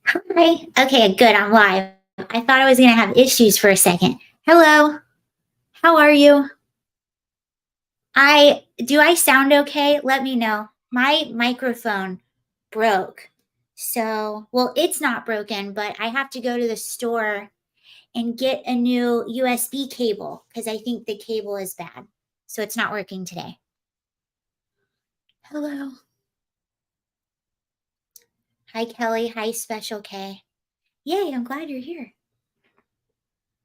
Hi. Okay, good. I'm live. I thought I was going to have issues for a second. Hello. How are you? Do I sound okay? Let me know. My microphone broke. So, well, it's not broken, but I have to go to the store and get a new USB cable because I think the cable is bad. So it's not working today. Hello. Hi, Kelly. Hi, Special K. Yay, I'm glad you're here.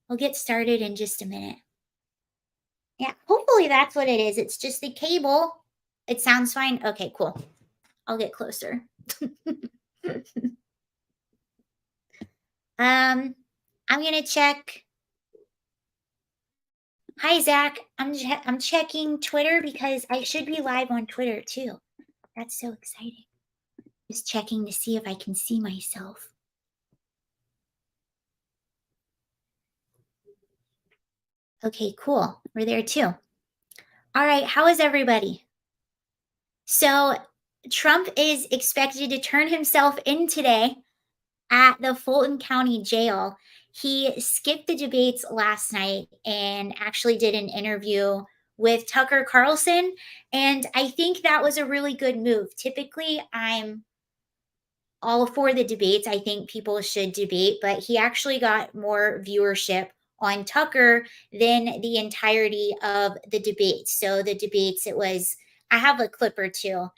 We'll get started in just a minute. Yeah, hopefully that's what it is. It's just the cable. It sounds fine. Okay, cool. I'll get closer. I'm gonna check. Hi, Zach. I'm checking Twitter because I should be live on Twitter too. That's so exciting. Just checking to see if I can see myself. Okay, cool. We're there too. All right, how is everybody? So Trump is expected to turn himself in today at the Fulton County Jail. He skipped the debates last night and actually did an interview with Tucker Carlson. And I think that was a really good move. Typically, I'm all for the debates. I think people should debate, but he actually got more viewership on Tucker than the entirety of the debates. So the debates, I have a clip or two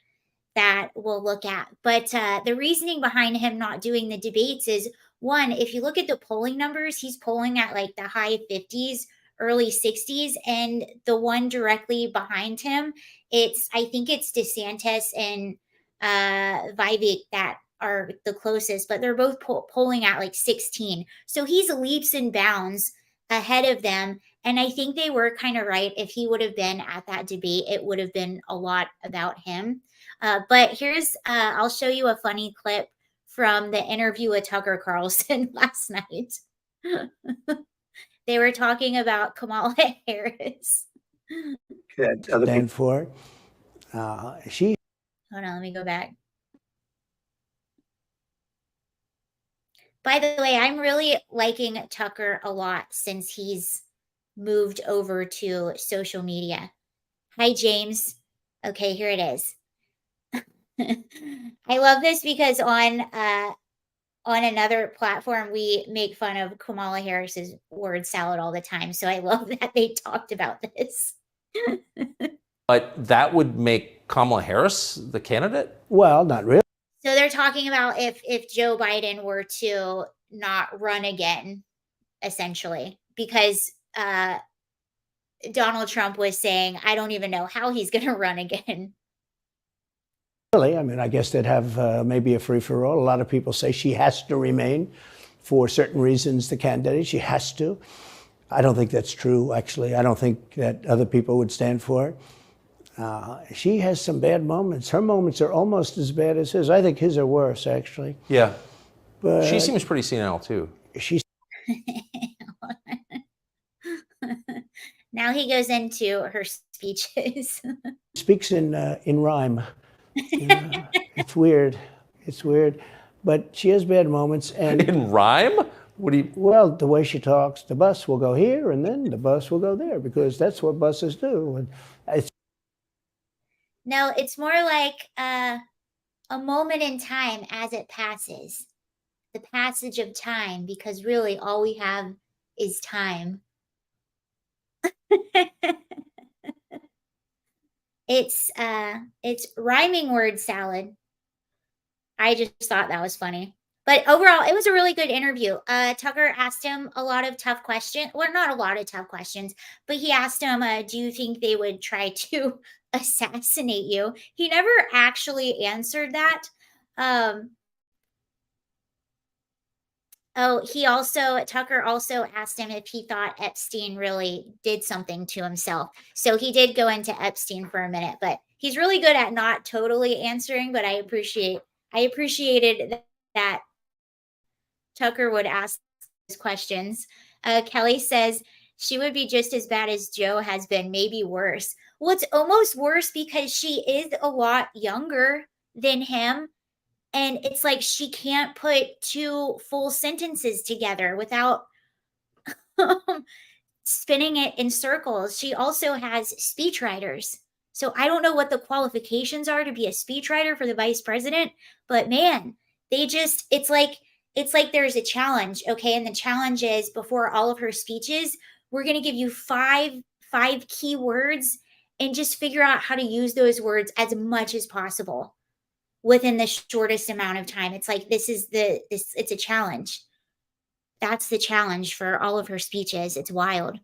that we'll look at. But the reasoning behind him not doing the debates is one, if you look at the polling numbers, he's polling at like the high 50s, early 60s. And the one directly behind him, I think it's DeSantis and Vivek that are the closest, but they're both polling at like 16. So he's leaps and bounds ahead of them. And I think they were kind of right. If he would have been at that debate, it would have been a lot about him. But I'll show you a funny clip from the interview with Tucker Carlson last night. They were talking about Kamala Harris. Stand for. She. Hold on, let me go back. By the way, I'm really liking Tucker a lot since he's moved over to social media. Hi, James. Okay, here it is. I love this because on another platform, we make fun of Kamala Harris's word salad all the time. So I love that they talked about this. But that would make Kamala Harris the candidate? Well, not really. So they're talking about if Joe Biden were to not run again, essentially, because Donald Trump was saying, I don't even know how he's going to run again. Really, I mean, I guess they'd have maybe a free-for-all. A lot of people say she has to remain for certain reasons, the candidate. She has to. I don't think that's true, actually. I don't think that other people would stand for it. She has some bad moments. Her moments are almost as bad as his. I think his are worse, actually. Yeah. But she seems pretty senile, too. Now he goes into her speeches. Speaks in rhyme. It's weird. It's weird. But she has bad moments. And in rhyme? What do you... Well, the way she talks, the bus will go here and then the bus will go there because that's what buses do. And no, it's more like a moment in time as it passes. The passage of time, because really all we have is time. It's rhyming word salad. I just thought that was funny. But overall, it was a really good interview. Tucker asked him a lot of tough questions. Well, not a lot of tough questions, but he asked him, do you think they would try to assassinate you? He never actually answered that. Tucker also asked him if he thought Epstein really did something to himself. So he did go into Epstein for a minute, but he's really good at not totally answering, but I appreciated that Tucker would ask those questions. Kelly says, She would be just as bad as Joe has been, maybe worse. Well, it's almost worse because she is a lot younger than him. And it's like she can't put two full sentences together without spinning it in circles. She also has speechwriters. So I don't know what the qualifications are to be a speechwriter for the vice president, but man, it's like there's a challenge, okay? And the challenge is before all of her speeches, we're going to give you five key words and just figure out how to use those words as much as possible within the shortest amount of time. It's like it's a challenge. That's the challenge for all of her speeches. It's wild.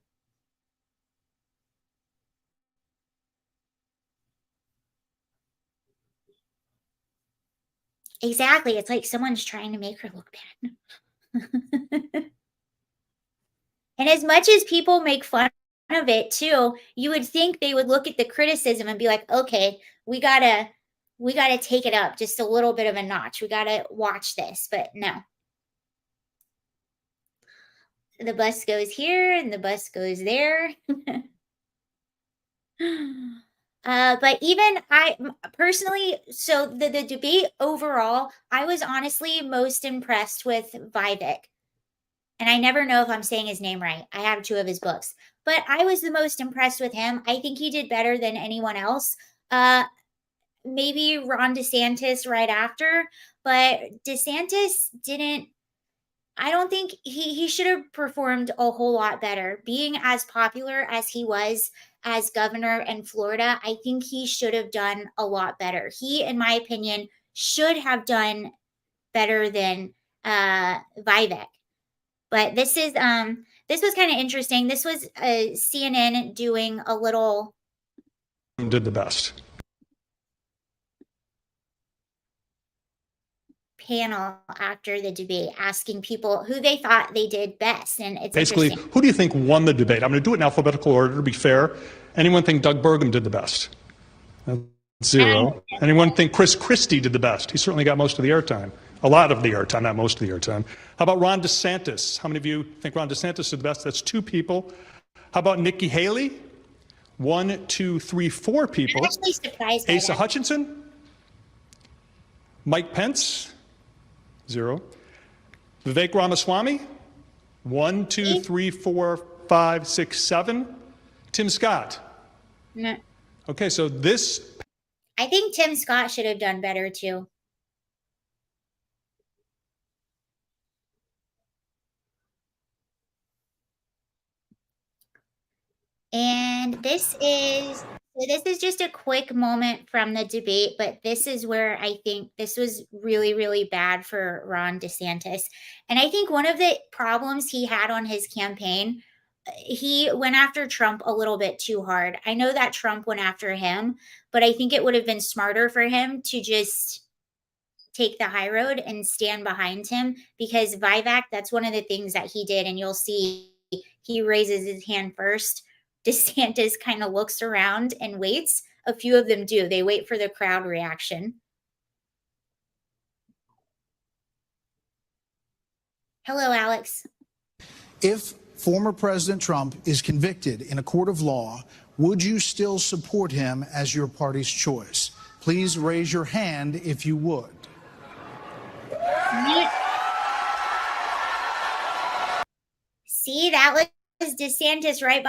Exactly. It's like someone's trying to make her look bad. And as much as people make fun of it too, you would think they would look at the criticism and be like, okay, we gotta take it up just a little bit of a notch. We gotta watch this. But no. The bus goes here and the bus goes there. But even personally, so the debate overall, I was honestly most impressed with Vivek. And I never know if I'm saying his name right. I have two of his books, but I was the most impressed with him. I think he did better than anyone else. Maybe Ron DeSantis right after, but DeSantis didn't. I don't think he should have performed a whole lot better. Being as popular as he was as governor in Florida, I think he should have done a lot better. He, in my opinion, should have done better than Vivek. But this was kind of interesting. This was CNN doing a little did the best. Panel after the debate asking people who they thought they did best. And it's basically, who do you think won the debate? I'm going to do it in alphabetical order to be fair. Anyone think Doug Burgum did the best? 0. Anyone think Chris Christie did the best? He certainly got most of the airtime. A lot of the airtime, not most of the airtime. How about Ron DeSantis? How many of you think Ron DeSantis did the best? That's 2 people. How about Nikki Haley? 1, 2, 3, 4 people. I'm actually surprised by Asa that. Hutchinson? Mike Pence? 0. Vivek Ramaswamy? 1, 2, 3, 4, 5, 6, 7. Tim Scott? No. Okay, so this. I think Tim Scott should have done better too. And this is just a quick moment from the debate, but this is where I think this was really, really bad for Ron DeSantis. And I think one of the problems he had on his campaign, he went after Trump a little bit too hard. I know that Trump went after him, but I think it would have been smarter for him to just take the high road and stand behind him, because Vivek, that's one of the things that he did. And you'll see he raises his hand first. DeSantis kind of looks around and waits. A few of them do. They wait for the crowd reaction. Hello, Alex. If former President Trump is convicted in a court of law, would you still support him as your party's choice? Please raise your hand if you would. See, that was DeSantis right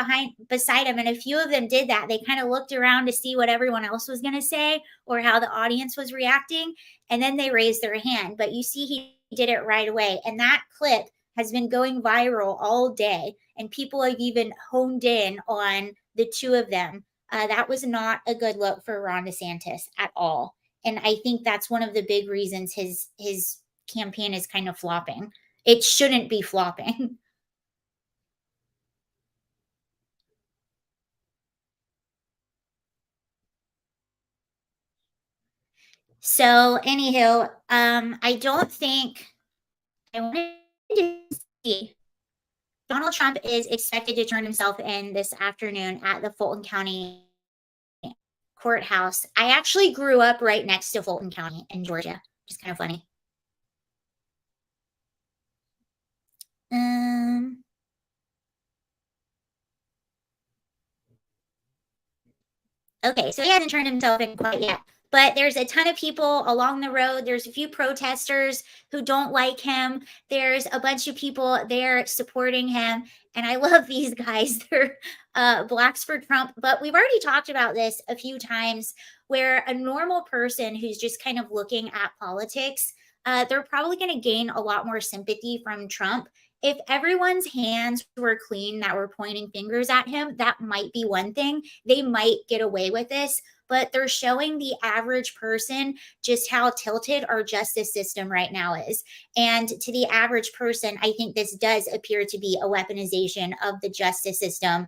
beside him, and a few of them did that. They kind of looked around to see what everyone else was going to say or how the audience was reacting, and then they raised their hand. But you see, he did it right away, and that clip has been going viral all day, and people have even honed in on the two of them. That was not a good look for Ron DeSantis at all, and I think that's one of the big reasons his campaign is kind of flopping. It shouldn't be flopping. So, anywho, I don't think I wanted to see. Donald Trump is expected to turn himself in this afternoon at the Fulton County courthouse. I actually grew up right next to Fulton County in Georgia, which is kind of funny. Okay, so he hasn't turned himself in quite yet. But there's a ton of people along the road. There's a few protesters who don't like him. There's a bunch of people there supporting him. And I love these guys. They're Blacks for Trump. But we've already talked about this a few times, where a normal person who's just kind of looking at politics, they're probably going to gain a lot more sympathy from Trump. If everyone's hands were clean that were pointing fingers at him, that might be one thing. They might get away with this, but they're showing the average person just how tilted our justice system right now is. And to the average person, I think this does appear to be a weaponization of the justice system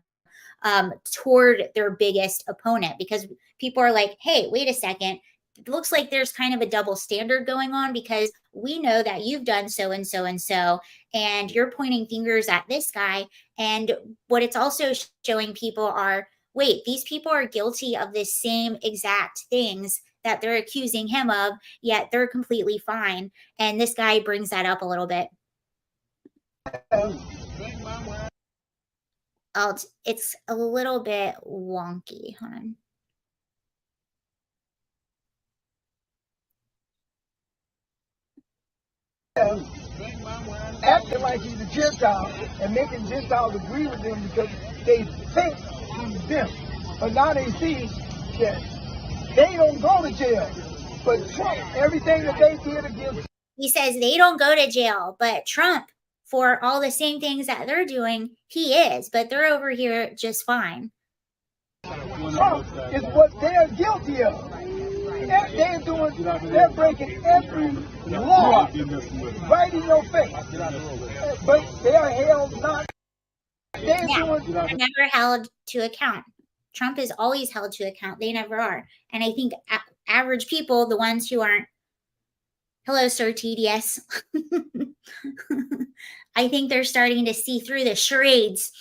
toward their biggest opponent, because people are like, hey, wait a second. It looks like there's kind of a double standard going on, because we know that you've done so and so and so, and you're pointing fingers at this guy. And what it's also showing people are, wait, these people are guilty of the same exact things that they're accusing him of, yet they're completely fine. And this guy brings that up a little bit. It's a little bit wonky. Hold on. Acting like he's a Gentile and making Gentiles agree with him because they think he's them. But now they see that they don't go to jail. But Trump, everything that they did against... He says they don't go to jail, but Trump, for all the same things that they're doing, he is. But they're over here just fine. Trump is what they're guilty of. They're breaking every law right in your face. But they are held not. They're never held to account. Trump is always held to account. They never are. And I think average people, the ones who aren't, hello, Sir TDS. I think they're starting to see through the charades.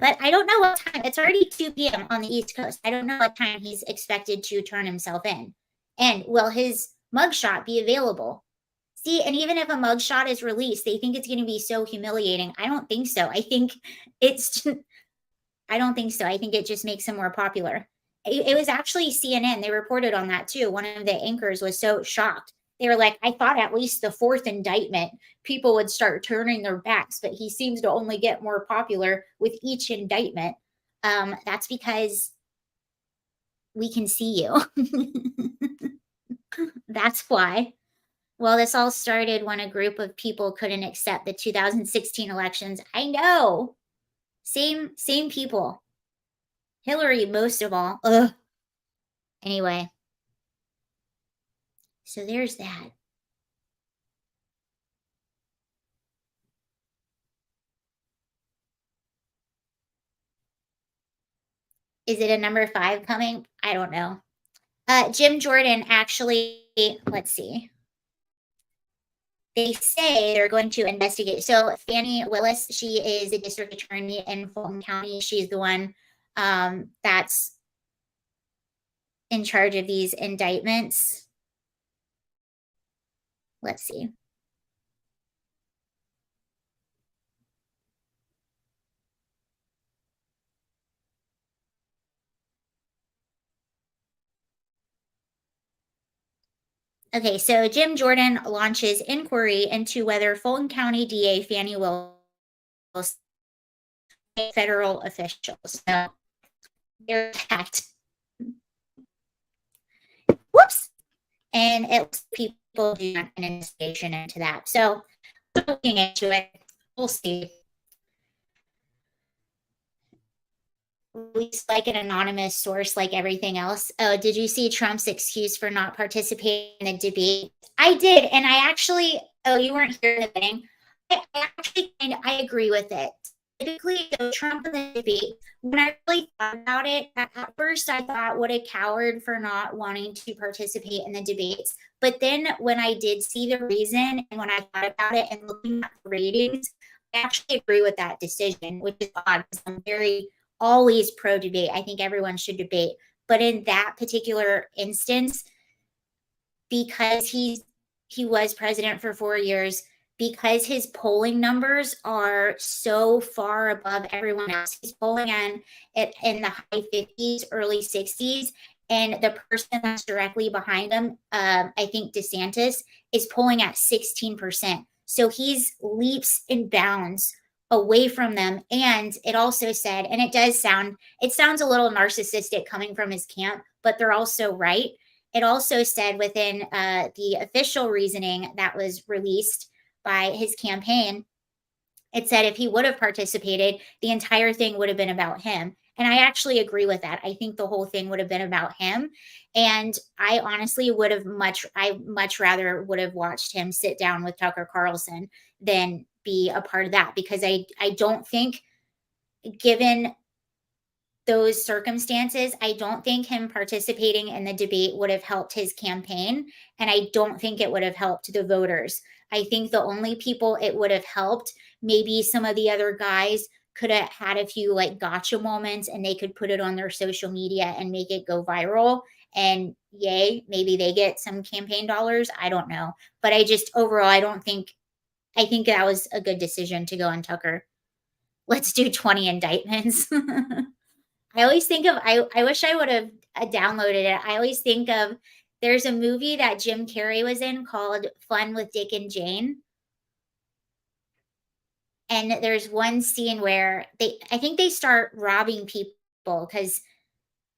But I don't know what time. It's already 2 p.m. on the East Coast. I don't know what time he's expected to turn himself in. And will his mugshot be available? See, and even if a mugshot is released, they think it's going to be so humiliating. I don't think so. I think I don't think so. I think it just makes him more popular. It was actually CNN. They reported on that too. One of the anchors was so shocked. They were like, I thought at least the fourth indictment, people would start turning their backs, but he seems to only get more popular with each indictment. That's because we can see you. That's why. Well, this all started when a group of people couldn't accept the 2016 elections. I know. Same people. Hillary, most of all. Ugh. Anyway. So there's that. Is it a number 5 coming? I don't know. Jim Jordan actually, let's see. They say they're going to investigate. So Fannie Willis, she is a district attorney in Fulton County. She's the one that's in charge of these indictments. Let's see. Okay, so Jim Jordan launches inquiry into whether Fulton County DA Fannie Willis federal officials. No, they're attacked. Whoops. And it looks like people do an investigation into that. So looking into it, we'll see. Released like an anonymous source, like everything else. Oh, did you see Trump's excuse for not participating in the debate? I did, and I actually, oh, you weren't here in the thing. I agree with it. Typically, Trump in the debate, when I really thought about it, at first I thought, what a coward for not wanting to participate in the debates. But then when I did see the reason, and when I thought about it and looking at the ratings, I actually agree with that decision, which is odd because I'm always pro debate. I think everyone should debate. But in that particular instance, because he was president for 4 years, because his polling numbers are so far above everyone else. He's polling in the high 50s, early 60s. And the person that's directly behind him, I think DeSantis, is polling at 16%. So he's leaps and bounds away from them. And it also said, and it sounds a little narcissistic coming from his camp, but they're also right. It also said within the official reasoning that was released by his campaign, it said if he would have participated, the entire thing would have been about him. And I actually agree with that. I think the whole thing would have been about him. And I honestly would have much rather would have watched him sit down with Tucker Carlson than be a part of that, because I don't think, given those circumstances, I don't think him participating in the debate would have helped his campaign. And I don't think it would have helped the voters. I think the only people it would have helped, maybe some of the other guys could have had a few like gotcha moments and they could put it on their social media and make it go viral. And yay, maybe they get some campaign dollars. I don't know. But overall, I think that was a good decision to go on Tucker. Let's do 20 indictments. I always think of, I wish I would have downloaded it. I always think of, there's a movie that Jim Carrey was in called Fun with Dick and Jane. And there's one scene where I think they start robbing people because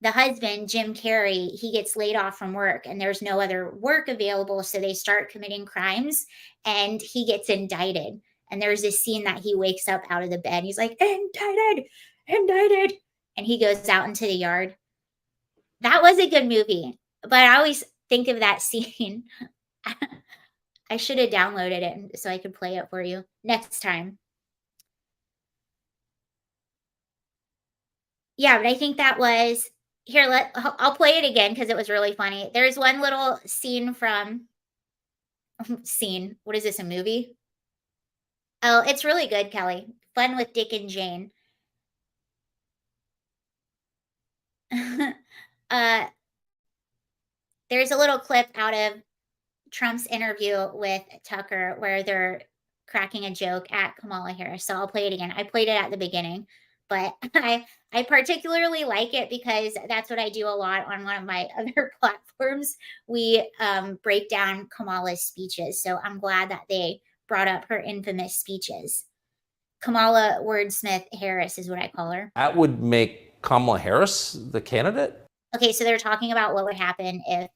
the husband, Jim Carrey, he gets laid off from work and there's no other work available. So they start committing crimes and he gets indicted. And there's this scene that he wakes up out of the bed. He's like, indicted, indicted. And he goes out into the yard. That was a good movie. But I always think of that scene. I should have downloaded it so I could play it for you next time. Yeah, but I think that was, here, I'll play it again because it was really funny. There's one little scene from, what is this, a movie? Oh, it's really good, Kelly. Fun with Dick and Jane. There's a little clip out of Trump's interview with Tucker where they're cracking a joke at Kamala Harris. So I'll play it again. I played it at the beginning, but I particularly like it because that's what I do a lot on one of my other platforms. We break down Kamala's speeches. So I'm glad that they brought up her infamous speeches. Kamala Wordsmith Harris is what I call her. That would make Kamala Harris the candidate? Okay, so they're talking about what would happen if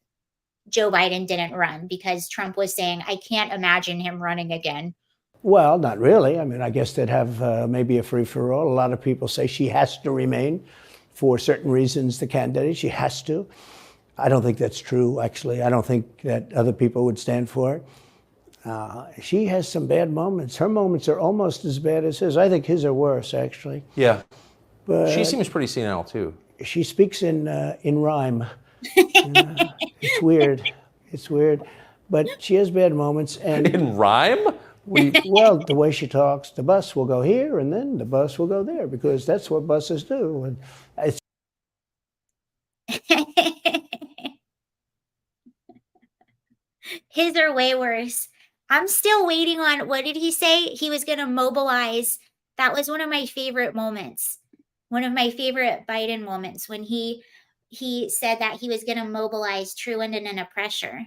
Joe Biden didn't run, because Trump was saying, I can't imagine him running again. Well, not really. I mean, I guess they'd have maybe a free-for-all. A lot of people say she has to remain for certain reasons, the candidate. She has to. I don't think that's true, actually. I don't think that other people would stand for it. She has some bad moments. Her moments are almost as bad as his. I think his are worse, actually. Yeah. But she seems pretty senile, too. She speaks in rhyme. It's weird. It's weird. But she has bad moments. And in rhyme? Well, the way she talks, the bus will go here and then the bus will go there, because that's what buses do. And it's his are way worse. I'm still waiting on, what did he say? He was going to mobilize. That was one of my favorite moments. One of my favorite Biden moments, when he said that he was going to mobilize true Indian pressure.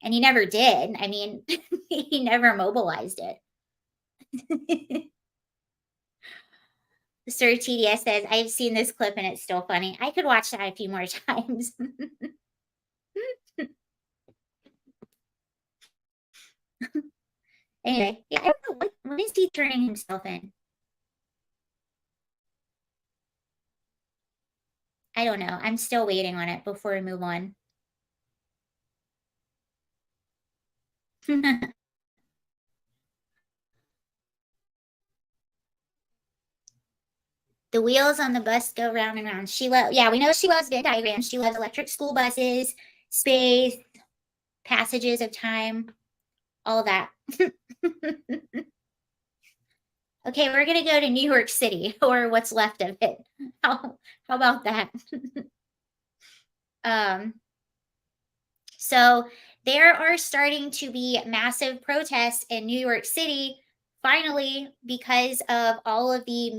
And he never did. I mean, he never mobilized it. Sir TDS says, I've seen this clip and it's still funny. I could watch that a few more times. Anyway, yeah, I don't know. What is he turning himself in? I don't know. I'm still waiting on it before we move on. The wheels on the bus go round and round. Yeah, we know she loves Venn diagrams. She loves electric school buses, space, passages of time, all that. Okay, we're going to go to New York City, or what's left of it. How about that? So there are starting to be massive protests in New York City, finally, because of all of the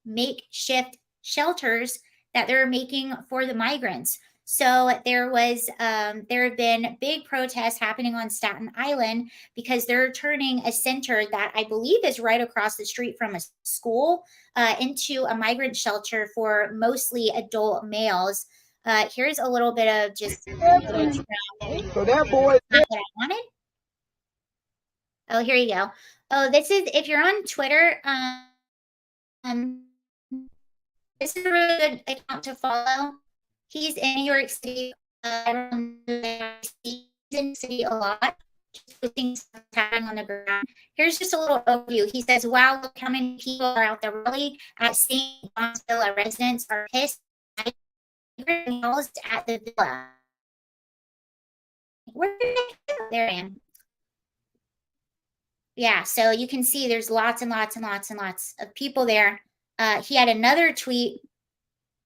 makeshift shelters that they're making for the migrants. So there have been big protests happening on Staten Island because they're turning a center that I believe is right across the street from a school into a migrant shelter for mostly adult males. Here's a little bit of just So that boy. not what I wanted. Oh, here you go. Oh, this is if you're on Twitter. This is a really good account to follow. He's in New York City. He's in the city a lot, just posting stuff happening on the ground. Here's just a little overview. He says, "Wow, look how many people are out there rally at St. John's Villa. Residents are pissed at the villa." Where did they go? They're in. Yeah, so you can see there's lots and lots and lots and lots of people there. He had another tweet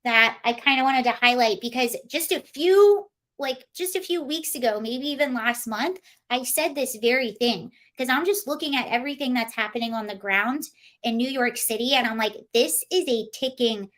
that I kind of wanted to highlight because just a few weeks ago, maybe even last month, I said this very thing because I'm just looking at everything that's happening on the ground in New York City. And I'm like, this is a ticking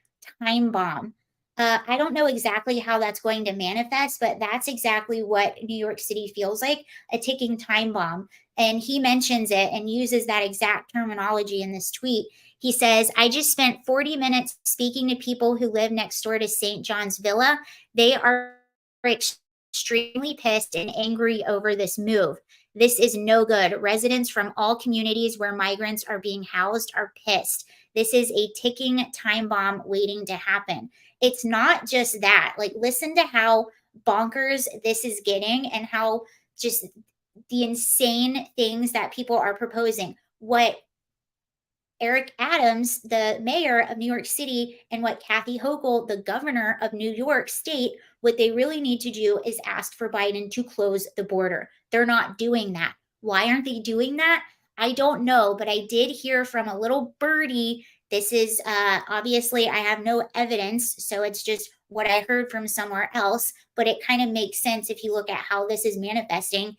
time bomb. I don't know exactly how that's going to manifest, but that's exactly what New York City feels like, a ticking time bomb. And he mentions it and uses that exact terminology in this tweet. He says, "I just spent 40 minutes speaking to people who live next door to St. John's Villa. They are extremely pissed and angry over this move. This is no good. Residents from all communities where migrants are being housed are pissed. This is a ticking time bomb waiting to happen." It's not just that. Like, listen to how bonkers this is getting and how just the insane things that people are proposing. What Eric Adams, the mayor of New York City, and what Kathy Hochul, the governor of New York State, what they really need to do is ask for Biden to close the border. They're not doing that. Why aren't they doing that? I don't know, but I did hear from a little birdie. This is obviously, I have no evidence, so it's just what I heard from somewhere else, but it kind of makes sense if you look at how this is manifesting.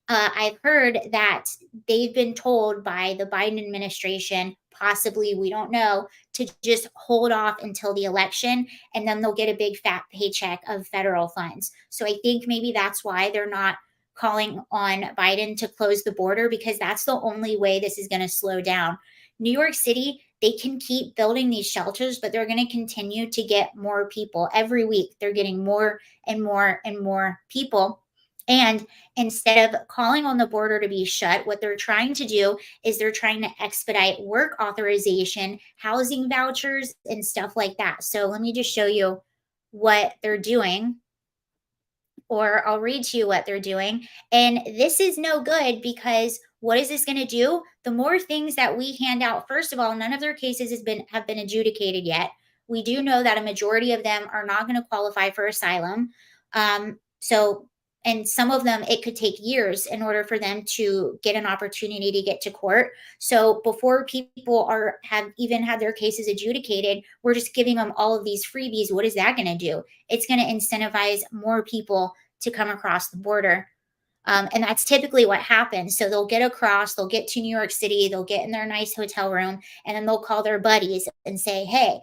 I've heard that they've been told by the Biden administration, possibly, we don't know, to just hold off until the election and then they'll get a big fat paycheck of federal funds. So I think maybe that's why they're not calling on Biden to close the border, because that's the only way this is going to slow down. New York City, they can keep building these shelters, but they're going to continue to get more people every week. They're getting more and more and more people. And instead of calling on the border to be shut, what they're trying to do is they're trying to expedite work authorization, housing vouchers, and stuff like that. So let me just show you what they're doing, or I'll read to you what they're doing. And this is no good, because what is this going to do? The more things that we hand out, first of all, none of their cases have been adjudicated yet. We do know that a majority of them are not going to qualify for asylum. And some of them, it could take years in order for them to get an opportunity to get to court. So before people have even had their cases adjudicated, we're just giving them all of these freebies. What is that going to do? It's going to incentivize more people to come across the border. And that's typically what happens. So they'll get across, they'll get to New York City, they'll get in their nice hotel room, and then they'll call their buddies and say, "Hey,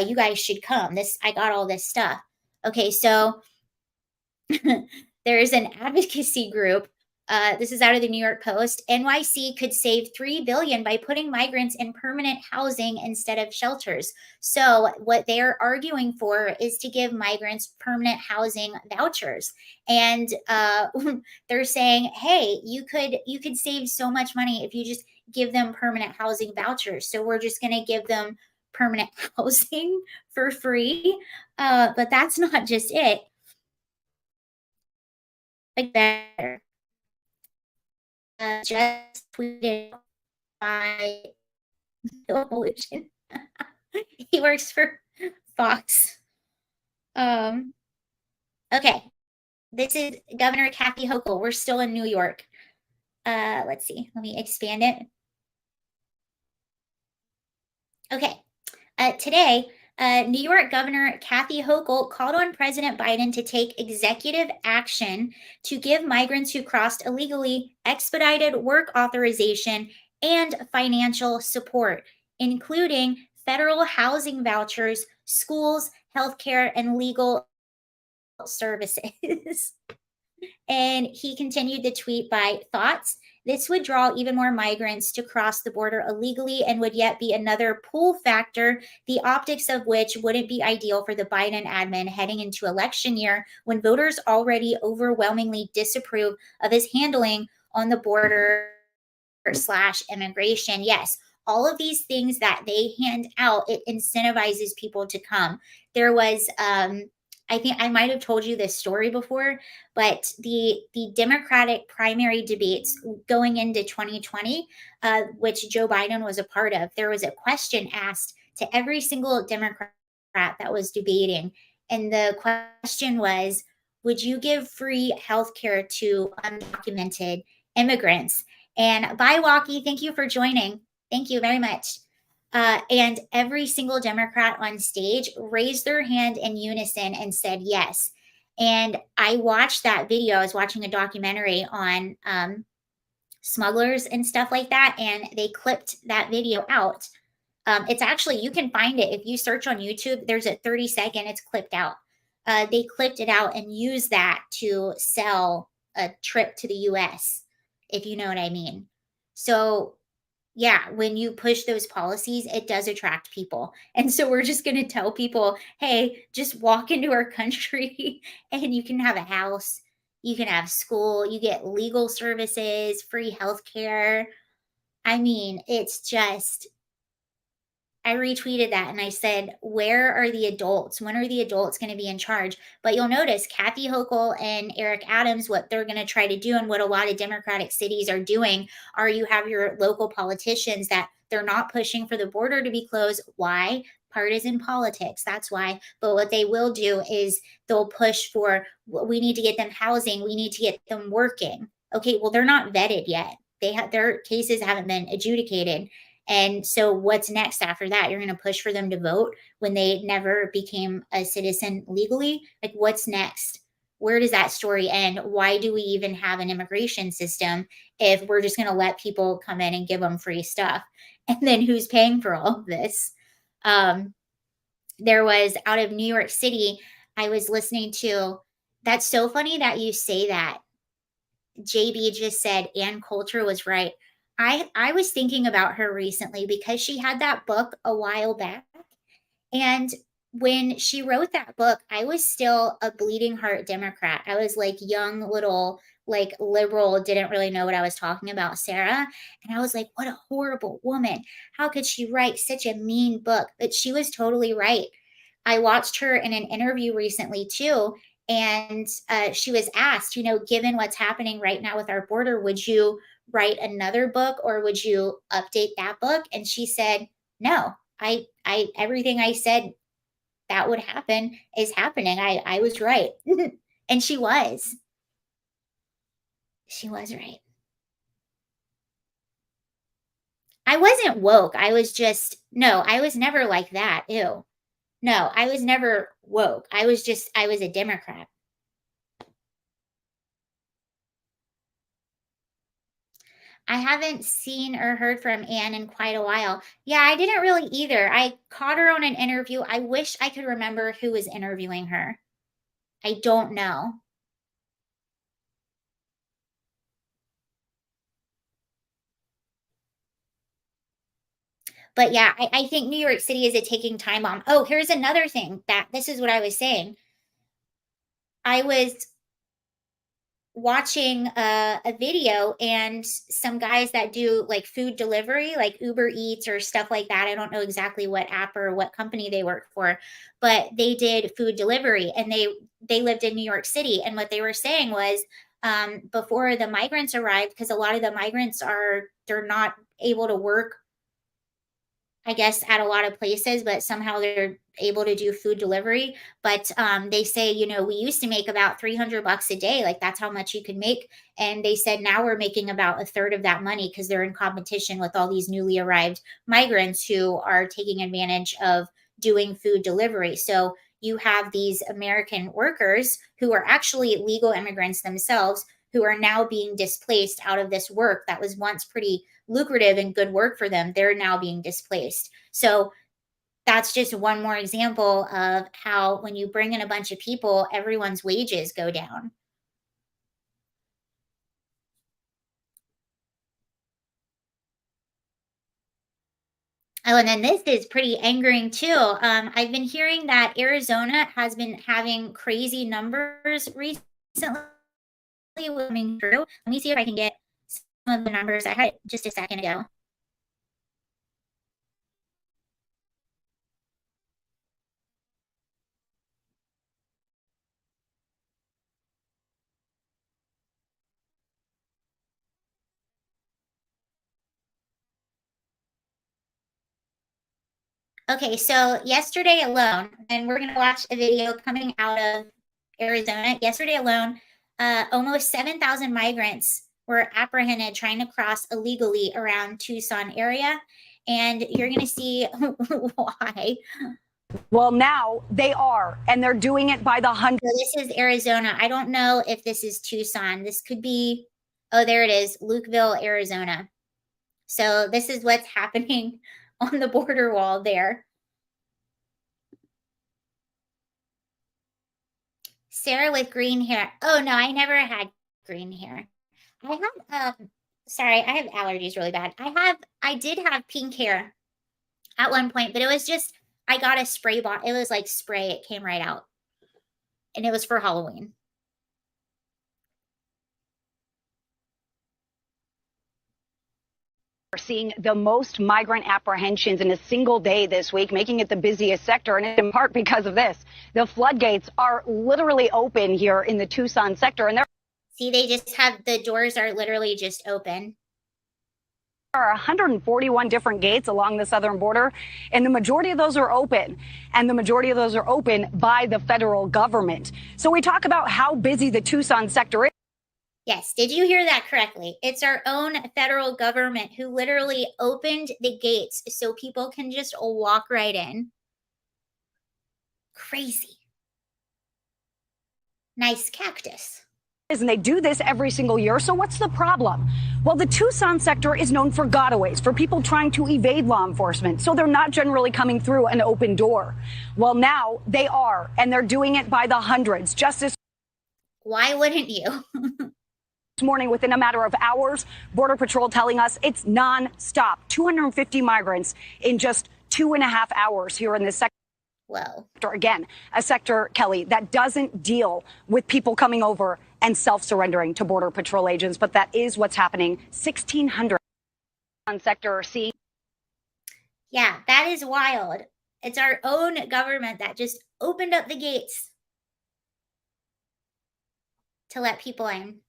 you guys should come. I got all this stuff." Okay, so there is an advocacy group. This is out of the New York Post. NYC could save $3 billion by putting migrants in permanent housing instead of shelters. So what they're arguing for is to give migrants permanent housing vouchers. And they're saying, hey, you could save so much money if you just give them permanent housing vouchers. So we're just going to give them permanent housing for free. But that's not just it. Like better. Just tweeted by Evolution. He works for Fox. Okay. This is Governor Kathy Hochul. We're still in New York. Let's see. Let me expand it. Okay. Today, New York Governor Kathy Hochul called on President Biden to take executive action to give migrants who crossed illegally expedited work authorization and financial support, including federal housing vouchers, schools, healthcare, and legal services. And he continued the tweet by thoughts. This would draw even more migrants to cross the border illegally and would yet be another pull factor, the optics of which wouldn't be ideal for the Biden admin heading into election year when voters already overwhelmingly disapprove of his handling on the border / immigration. Yes, all of these things that they hand out, it incentivizes people to come. There was I think I might have told you this story before, but the Democratic primary debates going into 2020, which Joe Biden was a part of, there was a question asked to every single Democrat that was debating, and the question was, would you give free health care to undocumented immigrants? And bye, Walkie, thank you for joining. Thank you very much. And every single Democrat on stage raised their hand in unison and said yes. And I watched that video. I was watching a documentary on smugglers and stuff like that, and they clipped that video out. It's actually, you can find it if you search on YouTube. There's a 30-second, it's clipped out. They clipped it out and used that to sell a trip to the US, if you know what I mean. So yeah, when you push those policies, it does attract people. And so we're just going to tell people, hey, just walk into our country and you can have a house, you can have school, you get legal services, free healthcare. I mean, it's just, I retweeted that and I said, where are the adults? When are the adults going to be in charge? But you'll notice Kathy Hochul and Eric Adams, what they're going to try to do and what a lot of Democratic cities are doing are you have your local politicians that they're not pushing for the border to be closed. Why? Partisan politics. That's why. But what they will do is they'll push for, we need to get them housing. We need to get them working. Okay, well, they're not vetted yet. Their cases haven't been adjudicated. And so what's next after that? You're going to push for them to vote when they never became a citizen legally? Like, what's next? Where does that story end? Why do we even have an immigration system if we're just going to let people come in and give them free stuff? And then who's paying for all of this? There was out of New York City, I was listening to, that's so funny that you say that. JB just said Ann Coulter was right. I was thinking about her recently because she had that book a while back. And when she wrote that book, I was still a bleeding heart Democrat. I was like young, little, like liberal, didn't really know what I was talking about, Sarah. And I was like, what a horrible woman. How could she write such a mean book? But she was totally right. I watched her in an interview recently too. And she was asked, given what's happening right now with our border, would you write another book or would you update that book? And she said, no, I everything I said that would happen is happening. I was right. And she was right. I wasn't woke. I was never like that. Ew. No, I was never woke. I was a Democrat. I haven't seen or heard from Anne in quite a while. Yeah, I didn't really either. I caught her on an interview. I wish I could remember who was interviewing her. I don't know. But yeah, I think New York City is a ticking time bomb. Oh, here's another thing this is what I was saying. I was watching a video and some guys that do like food delivery, like Uber Eats or stuff like that. I don't know exactly what app or what company they work for, but they did food delivery and they lived in New York City. And what they were saying was before the migrants arrived, because a lot of the migrants they're not able to work, I guess, at a lot of places, but somehow they're able to do food delivery. But they say, we used to make about $300 a day. Like that's how much you could make. And they said now we're making about a third of that money because they're in competition with all these newly arrived migrants who are taking advantage of doing food delivery. So you have these American workers who are actually legal immigrants themselves, who are now being displaced out of this work that was once pretty lucrative and good work for them. They're now being displaced. So that's just one more example of how when you bring in a bunch of people, everyone's wages go down. Oh, and then this is pretty angering too. I've been hearing that Arizona has been having crazy numbers recently coming through. Let me see if I can get some of the numbers I had just a second ago. Okay, so yesterday alone, and we're going to watch a video coming out of Arizona. Yesterday alone, almost 7,000 migrants were apprehended trying to cross illegally around Tucson area. And you're going to see why. Well, now they are, and they're doing it by the hundreds. So this is Arizona. I don't know if this is Tucson. This could be, oh, there it is, Lukeville, Arizona. So this is what's happening on the border wall there. Sarah with green hair. Oh no, I never had green hair. I have sorry, I have allergies really bad. I did have pink hair at one point, but it was just I got a spray bottle. It was like spray, it came right out. And it was for Halloween. We're seeing the most migrant apprehensions in a single day this week, making it the busiest sector, and in part because of this. The floodgates are literally open here in the Tucson sector, and see, they just have the doors are literally just open. There are 141 different gates along the southern border, and the majority of those are open, and the majority of those are open by the federal government. So we talk about how busy the Tucson sector is. Yes, did you hear that correctly? It's our own federal government who literally opened the gates so people can just walk right in. Crazy. Nice cactus. And they do this every single year. So what's the problem? Well, the Tucson sector is known for gotaways, for people trying to evade law enforcement. So they're not generally coming through an open door. Well, now they are, and they're doing it by the hundreds. Just this. Why wouldn't you? This morning, within a matter of hours, Border Patrol telling us it's non-stop. 250 migrants in just 2.5 hours here in this sector. Whoa. Again, a sector, Kelly, that doesn't deal with people coming over and self-surrendering to Border Patrol agents, but that is what's happening. 1,600 on Sector C. Yeah, that is wild. It's our own government that just opened up the gates to let people in.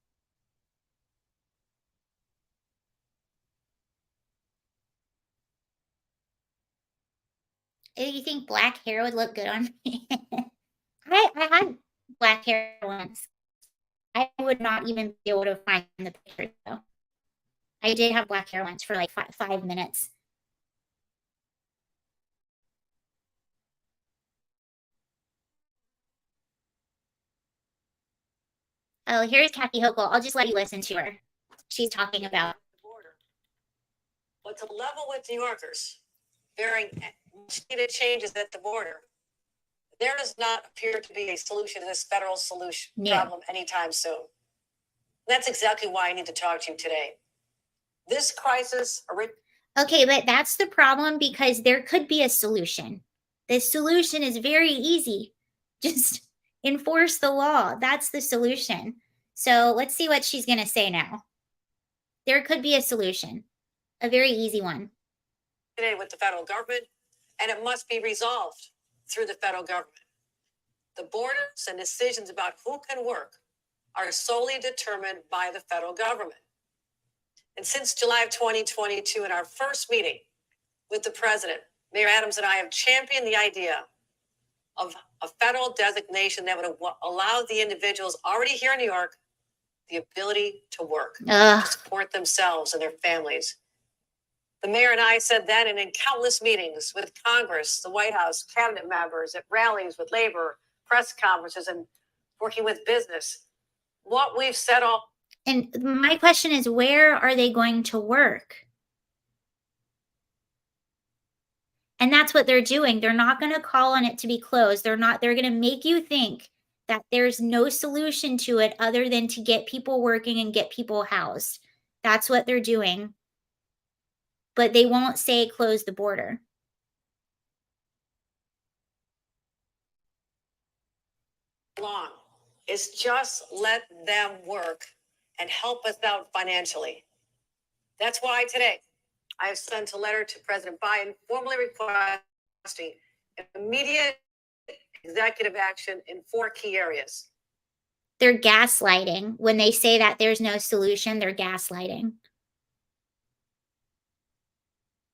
You think black hair would look good on me? I had black hair once. I would not even be able to find the picture though. I did have black hair once for like 5 minutes. Oh, here's Kathy Hochul. I'll just let you listen to her. She's talking about border. But to level with New Yorkers, bearing much needed changes at the border, there does not appear to be a solution to this federal solution problem anytime soon. That's exactly why I need to talk to you today. This crisis. Okay, but that's the problem because there could be a solution. The solution is very easy. Just enforce the law. That's the solution. So let's see what she's going to say now. There could be a solution, a very easy one. Today with the federal government, and it must be resolved through the federal government. The borders and decisions about who can work are solely determined by the federal government. And since July of 2022, in our first meeting with the president, Mayor Adams and I have championed the idea of a federal designation that would allow the individuals already here in New York the ability to work, to support themselves and their families. The mayor and I said then, and in countless meetings with Congress, the White House, cabinet members, at rallies with labor, press conferences, and working with business, what we've said all. And my question is, where are they going to work? And that's what they're doing. They're not going to call on it to be closed. They're going to make you think that there's no solution to it other than to get people working and get people housed. That's what they're doing. But they won't say close the border. Long is just let them work and help us out financially. That's why today I have sent a letter to President Biden formally requesting immediate executive action in 4 key areas. They're gaslighting. When they say that there's no solution, they're gaslighting.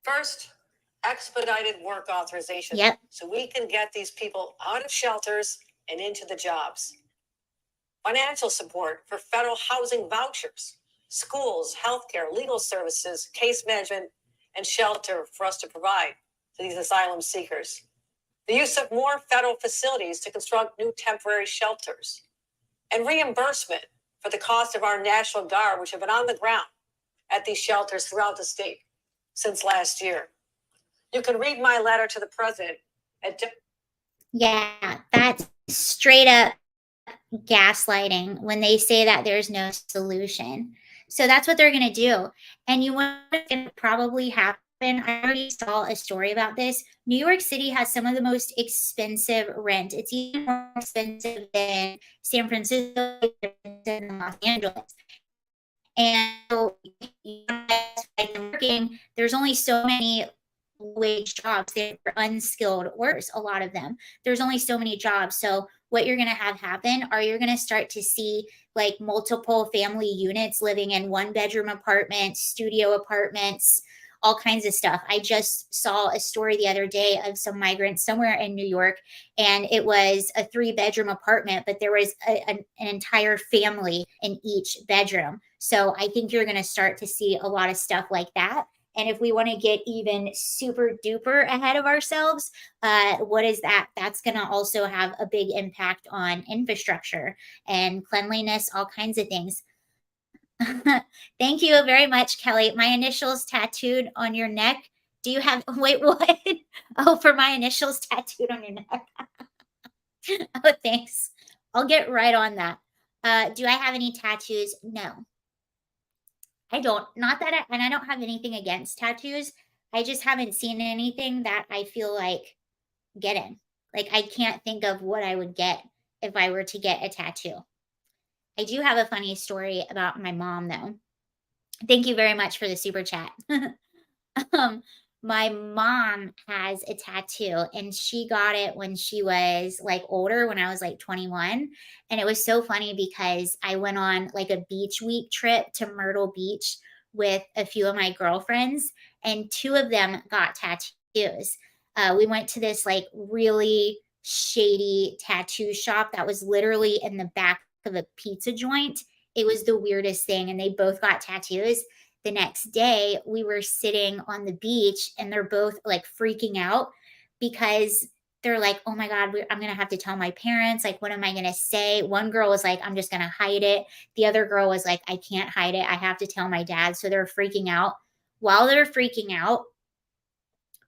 First, expedited work authorization. Yep. So we can get these people out of shelters and into the jobs. Financial support for federal housing vouchers, schools, healthcare, legal services, case management, and shelter for us to provide to these asylum seekers. The use of more federal facilities to construct new temporary shelters. And reimbursement for the cost of our National Guard, which have been on the ground at these shelters throughout the state since last year. You can read my letter to the president at. Yeah, that's straight up gaslighting when they say that there's no solution. So that's what they're going to do. And you want to probably happen. I already saw a story about this. New York City has some of the most expensive rent. It's even more expensive than San Francisco and Los Angeles. And so working, there's only so many wage jobs. They're unskilled workers, a lot of them. There's only so many jobs. So what you're going to have happen are you're going to start to see like multiple family units living in 1-bedroom apartments, studio apartments, all kinds of stuff. I just saw a story the other day of some migrants somewhere in New York, and it was a 3-bedroom apartment, but there was an entire family in each bedroom. So I think you're going to start to see a lot of stuff like that. And if we want to get even super duper ahead of ourselves, what is that? That's going to also have a big impact on infrastructure and cleanliness, all kinds of things. Thank you very much, Kelly. My initials tattooed on your neck. Do you have, wait, what? Oh, for my initials tattooed on your neck. Oh, thanks. I'll get right on that. Do I have any tattoos? No. I don't. Not that and I don't have anything against tattoos. I just haven't seen anything that I feel like getting. Like, I can't think of what I would get if I were to get a tattoo. I do have a funny story about my mom, though. Thank you very much for the super chat. My mom has a tattoo, and she got it when she was like older, when I was like 21. And it was so funny because I went on like a beach week trip to Myrtle Beach with a few of my girlfriends, and 2 of them got tattoos. We went to this like really shady tattoo shop that was literally in the back of a pizza joint. It was the weirdest thing, and they both got tattoos. The next day, we were sitting on the beach, and they're both like freaking out because they're like, oh my God, I'm going to have to tell my parents. Like, what am I going to say? One girl was like, I'm just going to hide it. The other girl was like, I can't hide it. I have to tell my dad. So they're freaking out. While they're freaking out,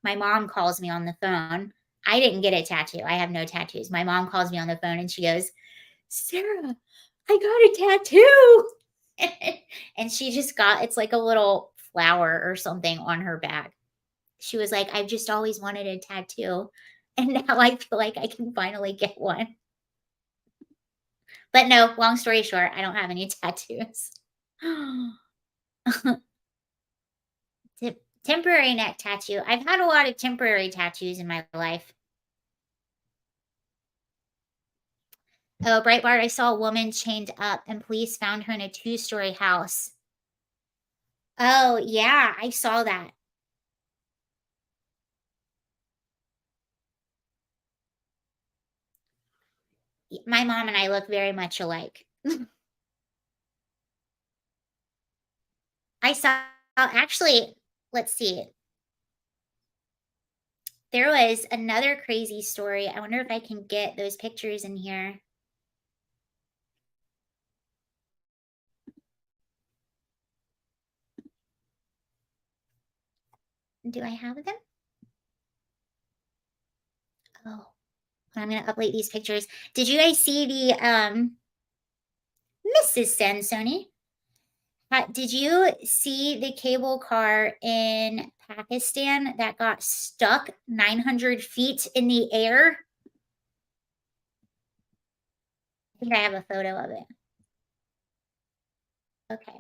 my mom calls me on the phone. I didn't get a tattoo. I have no tattoos. My mom calls me on the phone and she goes, Sarah, I got a tattoo. And she just got, it's like a little flower or something on her back. She was like, I've just always wanted a tattoo. And now I feel like I can finally get one. But no, long story short, I don't have any tattoos. Temporary neck tattoo. I've had a lot of temporary tattoos in my life. Oh, Breitbart, I saw a woman chained up and police found her in a 2-story house. Oh, yeah, I saw that. My mom and I look very much alike. I saw, actually, let's see. There was another crazy story. I wonder if I can get those pictures in here. Do I have them? Oh, I'm going to upload these pictures. Did you guys see the, Mrs. Sansoni? Did you see the cable car in Pakistan that got stuck 900 feet in the air? I think I have a photo of it. Okay.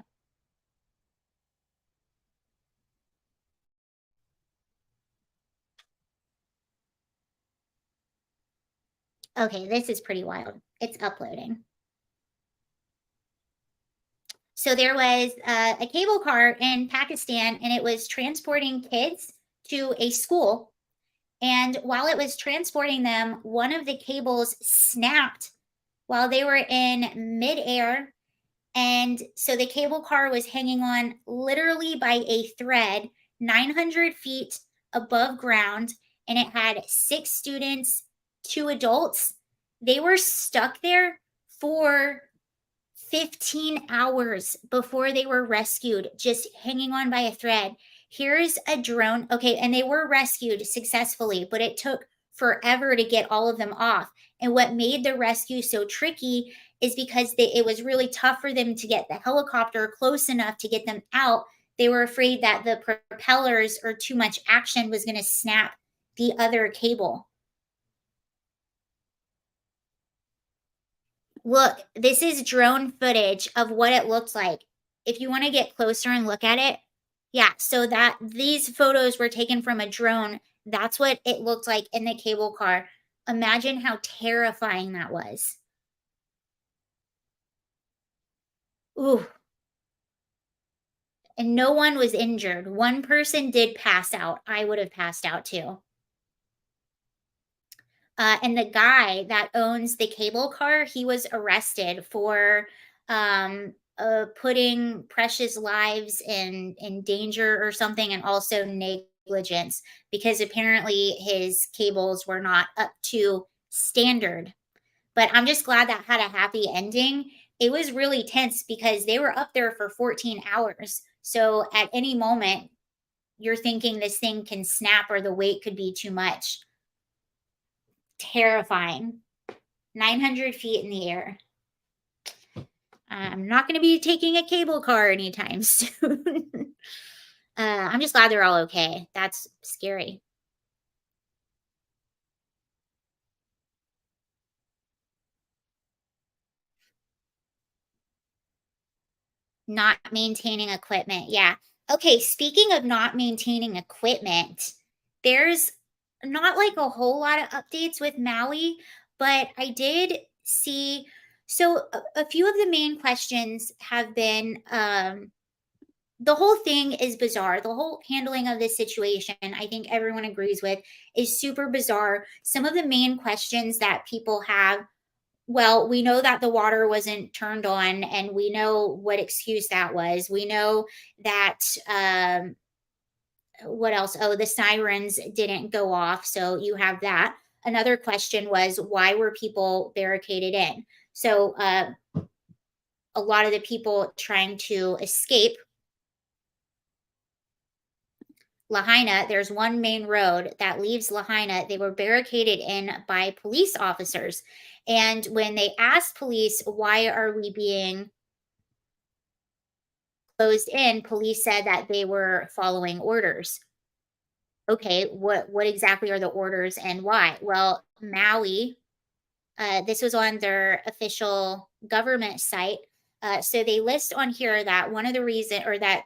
Okay, this is pretty wild. It's uploading. So there was a cable car in Pakistan, and it was transporting kids to a school. And while it was transporting them, one of the cables snapped while they were in midair. And so the cable car was hanging on literally by a thread, 900 feet above ground. And it had 6 students, 2 adults. They were stuck there for 15 hours before they were rescued, just hanging on by a thread. Here's a drone. Okay, and they were rescued successfully, but it took forever to get all of them off. And what made the rescue so tricky is because it was really tough for them to get the helicopter close enough to get them out. They were afraid that the propellers or too much action was going to snap the other cable. Look, this is drone footage of what it looked like. If you want to get closer and look at it, yeah, so that these photos were taken from a drone. That's what it looked like in the cable car. Imagine how terrifying that was. Ooh. And no one was injured. One person did pass out. I would have passed out too. And the guy that owns the cable car, he was arrested for putting precious lives in danger or something, and also negligence, because apparently his cables were not up to standard. But I'm just glad that had a happy ending. It was really tense because they were up there for 14 hours. So at any moment, you're thinking this thing can snap or the weight could be too much. Terrifying. 900 feet in the air. I'm not going to be taking a cable car anytime soon. I'm just glad they're all okay. That's scary. Not maintaining equipment. Yeah. Okay. Speaking of not maintaining equipment, there's not like a whole lot of updates with Maui, but I did see. So a few of the main questions have been, the whole thing is bizarre. The whole handling of this situation, I think everyone agrees with, is super bizarre. Some of the main questions that people have, well, we know that the water wasn't turned on, and we know what excuse that was. We know that, what else? Oh, the sirens didn't go off. So you have that. Another question was, why were people barricaded in? So a lot of the people trying to escape Lahaina, there's one main road that leaves Lahaina. They were barricaded in by police officers. And when they asked police, why are we being closed in, police said that they were following orders. Okay, what exactly are the orders and why? Well, Maui, this was on their official government site. So they list on here that one of the reason, or that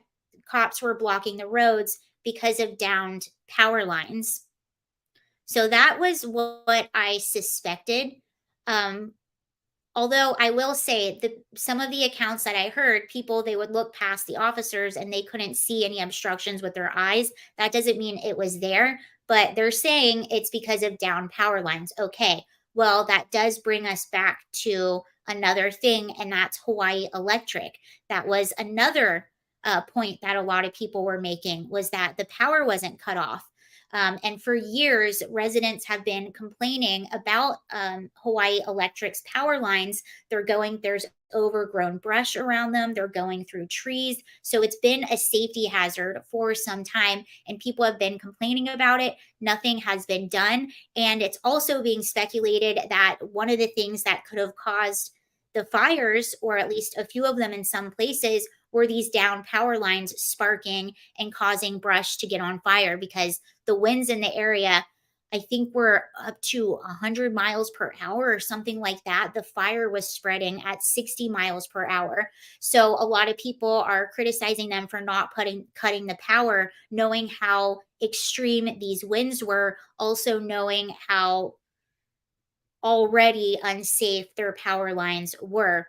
cops were blocking the roads because of downed power lines. So that was what I suspected. Although I will say that some of the accounts that I heard, people, they would look past the officers and they couldn't see any obstructions with their eyes. That doesn't mean it was there, but they're saying it's because of down power lines. Okay, well, that does bring us back to another thing, and that's Hawaii Electric. That was another point that a lot of people were making, was that the power wasn't cut off. And for years, residents have been complaining about Hawaii Electric's power lines. There's overgrown brush around them. They're going through trees. So it's been a safety hazard for some time, and people have been complaining about it. Nothing has been done. And it's also being speculated that one of the things that could have caused the fires, or at least a few of them in some places, were these down power lines sparking and causing brush to get on fire, because the winds in the area, I think, were up to 100 miles per hour or something like that. The fire was spreading at 60 miles per hour. So a lot of people are criticizing them for not cutting the power, knowing how extreme these winds were, also knowing how already unsafe their power lines were.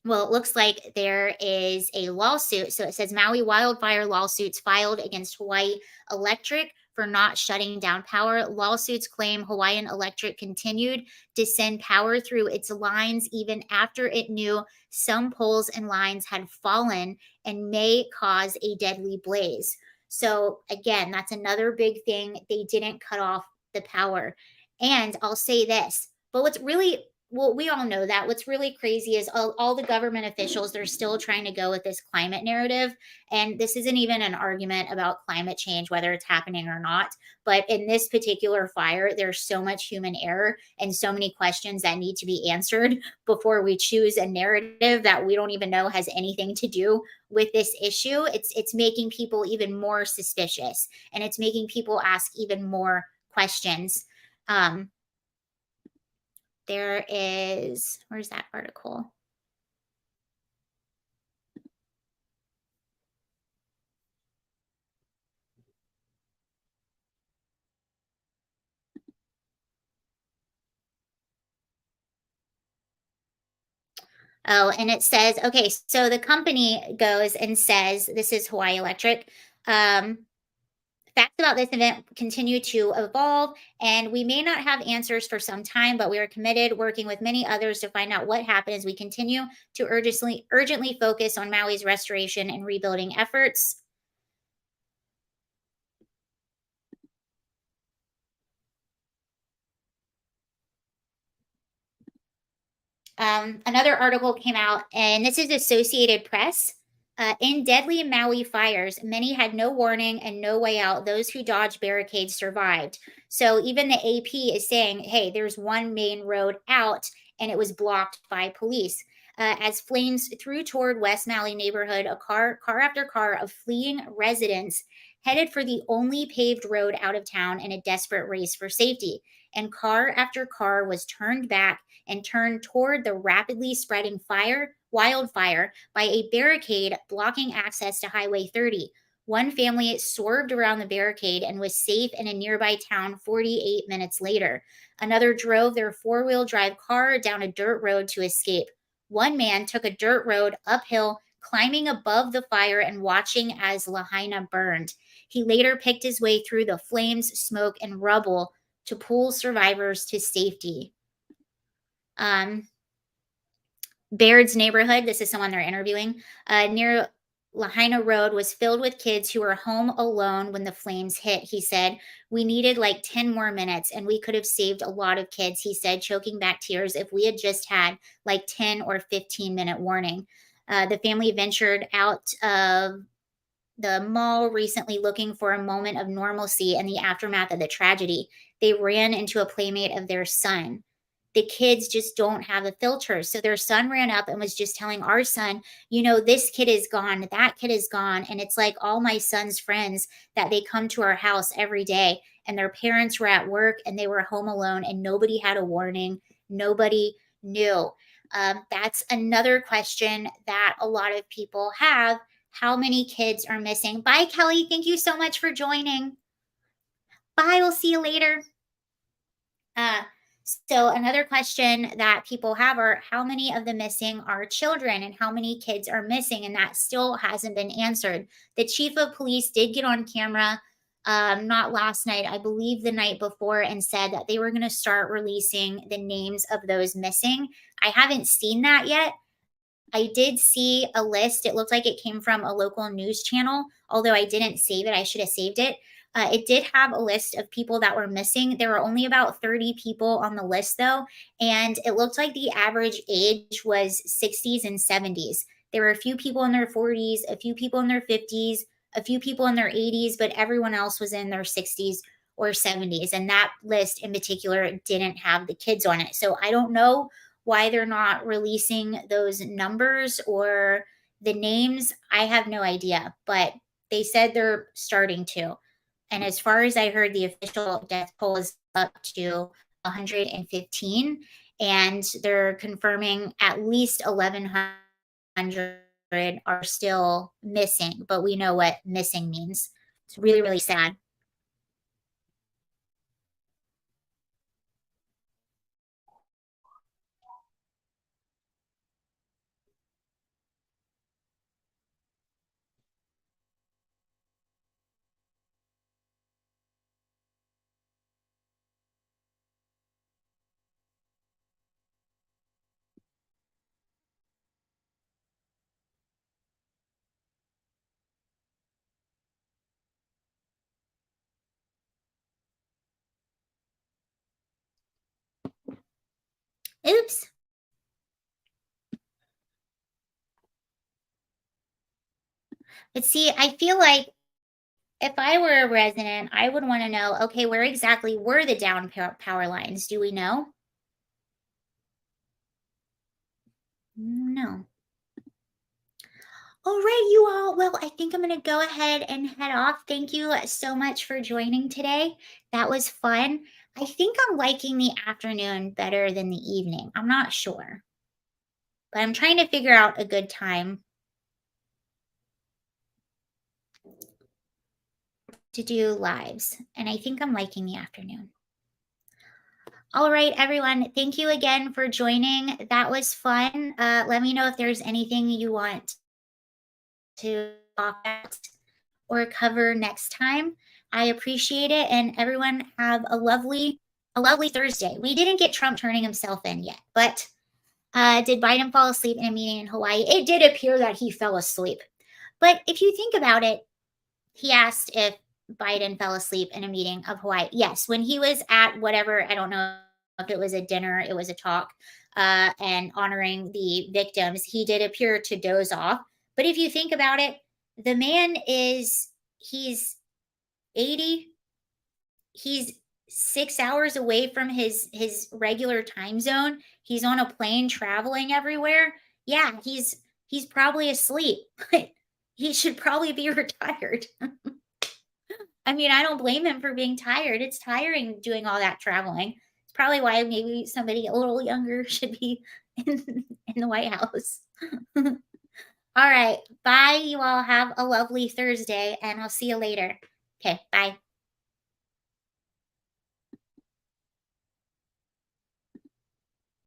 Well, it looks like there is a lawsuit. So it says Maui wildfire lawsuits filed against Hawaii Electric for not shutting down power. Lawsuits claim Hawaiian Electric continued to send power through its lines even after it knew some poles and lines had fallen and may cause a deadly blaze. So again, that's another big thing. They didn't cut off the power. And I'll say this, but well, we all know that. What's really crazy is all the government officials, they're still trying to go with this climate narrative. And this isn't even an argument about climate change, whether it's happening or not. But in this particular fire, there's so much human error and so many questions that need to be answered before we choose a narrative that we don't even know has anything to do with this issue. It's making people even more suspicious, and it's making people ask even more questions. Where's that article? Oh, and it says, okay, so the company goes and says, this is Hawaii Electric. Facts about this event continue to evolve, and we may not have answers for some time, but we are committed, working with many others to find out what happened as we continue to urgently focus on Maui's restoration and rebuilding efforts. Another article came out, and this is Associated Press. In deadly Maui fires, many had no warning and no way out. Those who dodged barricades survived. So even the AP is saying, hey, there's one main road out, and it was blocked by police. As flames threw toward West Maui neighborhood, car after car of fleeing residents headed for the only paved road out of town in a desperate race for safety. And car after car was turned back and turned toward the rapidly spreading wildfire by a barricade blocking access to Highway 30. One family swerved around the barricade and was safe in a nearby town 48 minutes later. Another drove their four-wheel drive car down a dirt road to escape. One man took a dirt road uphill, climbing above the fire and watching as Lahaina burned. He later picked his way through the flames, smoke, and rubble to pull survivors to safety. Baird's neighborhood, this is someone they're interviewing, near Lahaina Road was filled with kids who were home alone when the flames hit. He said, we needed like 10 more minutes and we could have saved a lot of kids, he said, choking back tears, if we had just had like 10 or 15-minute warning. The family ventured out of the mall recently looking for a moment of normalcy in the aftermath of the tragedy. They ran into a playmate of their son. The kids just don't have the filters. So their son ran up and was just telling our son, you know, this kid is gone, that kid is gone. And it's like all my son's friends that they come to our house every day, and their parents were at work and they were home alone and nobody had a warning. Nobody knew. That's another question that a lot of people have. How many kids are missing? Bye, Kelly. Thank you so much for joining. Bye. We'll see you later. So another question that people have are how many of the missing are children and how many kids are missing? And that still hasn't been answered. The chief of police did get on camera, not last night, I believe the night before, and said that they were going to start releasing the names of those missing. I haven't seen that yet. I did see a list. It looked like it came from a local news channel, although I didn't save it. I should have saved it. It did have a list of people that were missing. There were only about 30 people on the list, though, and it looked like the average age was 60s and 70s. There were a few people in their 40s, a few people in their 50s, a few people in their 80s, but everyone else was in their 60s or 70s. And that list in particular didn't have the kids on it. So I don't know why they're not releasing those numbers or the names. I have no idea, but they said they're starting to. And as far as I heard, the official death toll is up to 115, and they're confirming at least 1,100 are still missing, but we know what missing means. It's really, really sad. Oops. But see, I feel like if I were a resident, I would want to know, okay, where exactly were the down power lines? Do we know? No. All right, you all. Well, I think I'm going to go ahead and head off. Thank you so much for joining today. That was fun. I think I'm liking the afternoon better than the evening. I'm not sure, but I'm trying to figure out a good time to do lives. And I think I'm liking the afternoon. All right, everyone. Thank you again for joining. That was fun. Let me know if there's anything you want to talk about or cover next time. I appreciate it. And everyone have a lovely Thursday. We didn't get Trump turning himself in yet, but did Biden fall asleep in a meeting in Hawaii? It did appear that he fell asleep. But if you think about it, he asked if Biden fell asleep in a meeting of Hawaii. Yes, when he was at whatever, I don't know if it was a dinner, it was a talk, and honoring the victims, he did appear to doze off. But if you think about it, the man he's 80. He's 6 hours away from his regular time zone. He's on a plane traveling everywhere. Yeah, he's probably asleep. He should probably be retired. I mean, I don't blame him for being tired. It's tiring doing all that traveling. It's probably why maybe somebody a little younger should be in the White House. All right. Bye. You all have a lovely Thursday, and I'll see you later. Okay. Bye.